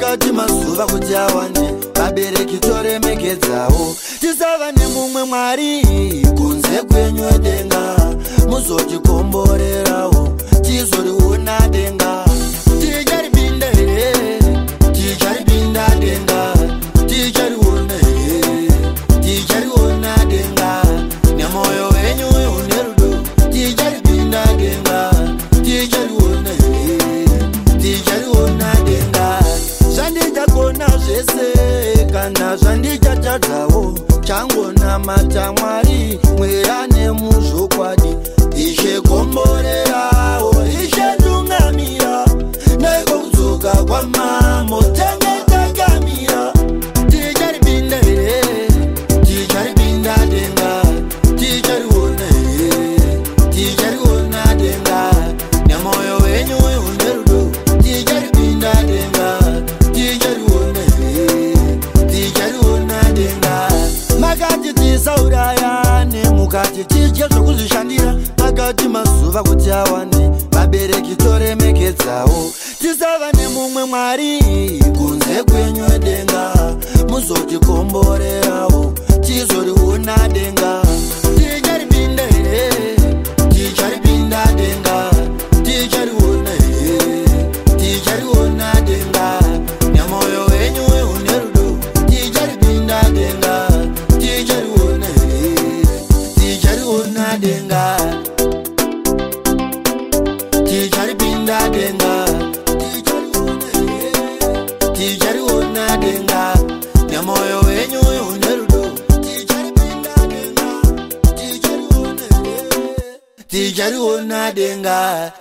pakati mazuva kuti awande vabereki toremekedzawo tisava nemumwe mwari kunze kwenyu denga muzotikomborerawo tizoriona denga ticharipinda here ticharipinda denga tichariona here tichariona denga nemoyo wenyu une rudo ticharipinda denga tichariona here tichariona denga zvandichakona zvese kana zvandichatadzawo changona mata mwari mweya nemuzvokwadi ishe komborerawo ishe tungamira naiko kudzoka kwamamo tengetangamira ticharipinda here ticharipinda denga tichariona here tichariona denga nemoyo wenyu une rudo ticharipinda denga tichariona here tichariona denga makati tisauraya nemukati tidye zvokuzvishandira pakati mazuva kuti awande vabereki toremekedzawo tisava nemumwe mwari kunze kwenyu denga muzotikomborerawo tizoriona denga ticharipinda here ticharipinda denga tichariona here tichariona denga nemoyo wenyu une rudo ticharipinda denga tichariona here tichariona denga ticharipinda denga tichariona denga nemoyo wenyu une rudo ticharipinda denga tichariona denga